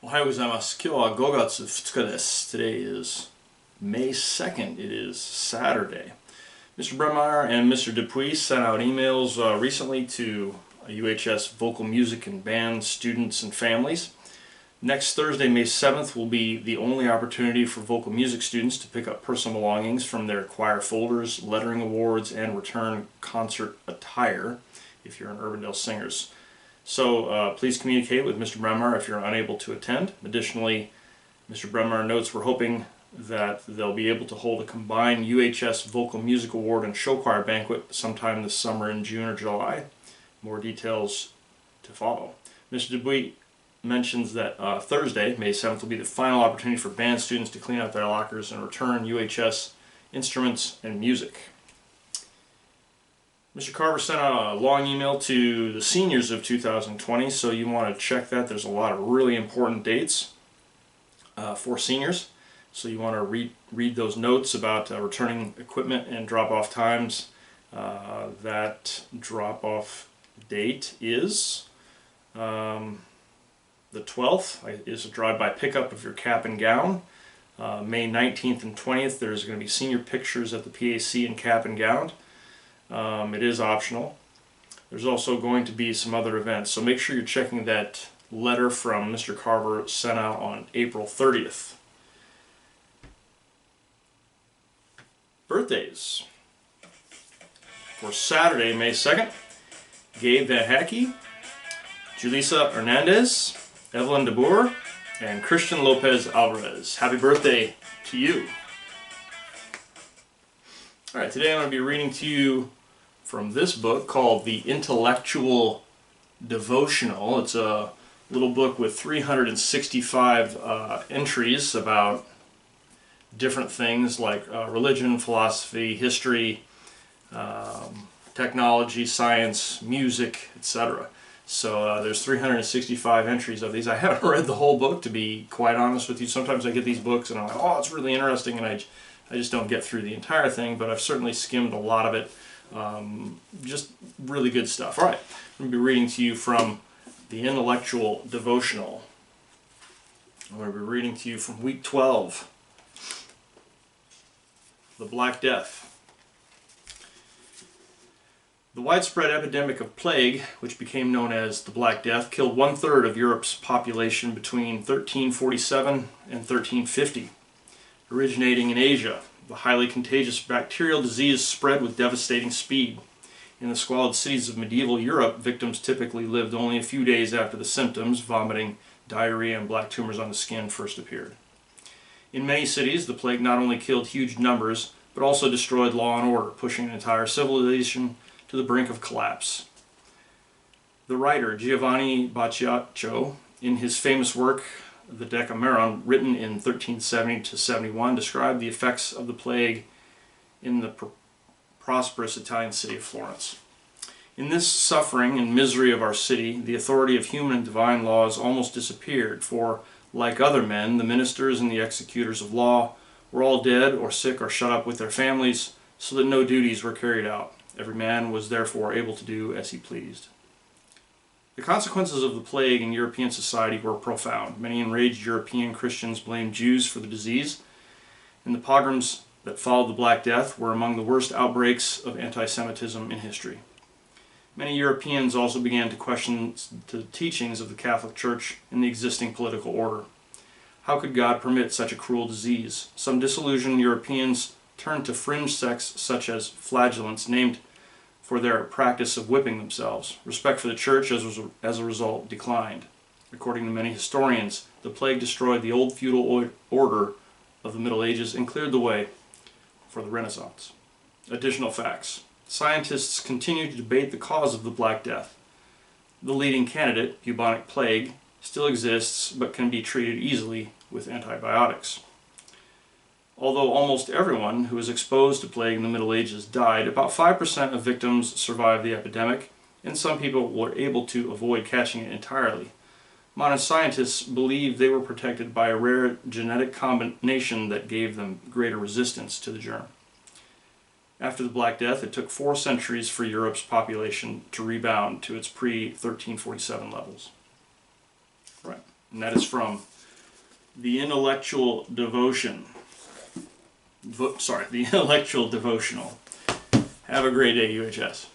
おはようございます。今日は5月2日です。Today is May 2nd. It is Saturday. Mr. Bremeyer and Mr. Dupuis sent out emails recently to UHS vocal music and band students and families. Next Thursday, May 7th, will be the only opportunity for vocal music students to pick up personal belongings from their choir folders, lettering awards, and return concert attire if you're an Urbandale Singers. So please communicate with Mr. Bremeyer if you're unable to attend. Additionally, Mr. Bremeyer notes we're hoping that they'll be able to hold a combined UHS Vocal Music Award and Show Choir banquet sometime this summer in June or July. More details to follow. Mr. Dupuis mentions that Thursday, May 7th, will be the final opportunity for band students to clean out their lockers and return UHS instruments and music. Mr. Carver sent out a long email to the seniors of 2020, so you want to check that. There's a lot of really important dates for seniors, so you want to read those notes about returning equipment and drop-off times. That drop-off date is the 12th, is a drive-by pickup of your cap and gown. May 19th and 20th, there's going to be senior pictures at the PAC in cap and gown. It is optional. There's also going to be some other events, so make sure you're checking that letter from Mr. Carver sent out on April 30th. Birthdays. For Saturday, May 2nd, Gabe Van Hackey, Julissa Hernandez, Evelyn DeBoer, and Christian Lopez Alvarez. Happy birthday to you. Alright, today I'm going to be reading to you from this book called The Intellectual Devotional. It's a little book with 365 entries about different things like religion, philosophy, history, technology, science, music, etc. So there's 365 entries of these. I haven't read the whole book, to be quite honest with you. Sometimes I get these books and I'm like, oh, it's really interesting, and I just don't get through the entire thing, but I've certainly skimmed a lot of it. Just really good stuff. Alright, I'm going to be reading to you from The Intellectual Devotional. I'm going to be reading to you from week 12, The Black Death. The widespread epidemic of plague, which became known as the Black Death, killed 1/3 of Europe's population between 1347 and 1350. Originating in Asia, the highly contagious bacterial disease spread with devastating speed. In the squalid cities of medieval Europe, victims typically lived only a few days after the symptoms, vomiting, diarrhea, and black tumors on the skin, first appeared. In many cities, the plague not only killed huge numbers, but also destroyed law and order, pushing an entire civilization to the brink of collapse. The writer Giovanni Boccaccio, in his famous work The Decameron, written in 1370 to 71, described the effects of the plague in the prosperous Italian city of Florence. In this suffering and misery of our city, the authority of human and divine laws almost disappeared, for, like other men, the ministers and the executors of law were all dead or sick or shut up with their families, so that no duties were carried out. Every man was therefore able to do as he pleased. The consequences of the plague in European society were profound. Many enraged European Christians blamed Jews for the disease, and the pogroms that followed the Black Death were among the worst outbreaks of anti-Semitism in history. Many Europeans also began to question the teachings of the Catholic Church and the existing political order. How could God permit such a cruel disease? Some disillusioned Europeans turned to fringe sects such as flagellants, named for their practice of whipping themselves. Respect for the church, as a result, declined. According to many historians, the plague destroyed the old feudal order of the Middle Ages and cleared the way for the Renaissance. Additional facts. Scientists continue to debate the cause of the Black Death. The leading candidate, bubonic plague, still exists but can be treated easily with antibiotics. Although almost everyone who was exposed to plague in the Middle Ages died, about 5% of victims survived the epidemic, and some people were able to avoid catching it entirely. Modern scientists believe they were protected by a rare genetic combination that gave them greater resistance to the germ. After the Black Death, it took 4 centuries for Europe's population to rebound to its pre-1347 levels. Right. and that is from the Intellectual Devotion. The Intellectual Devotional. Have a great day, UHS.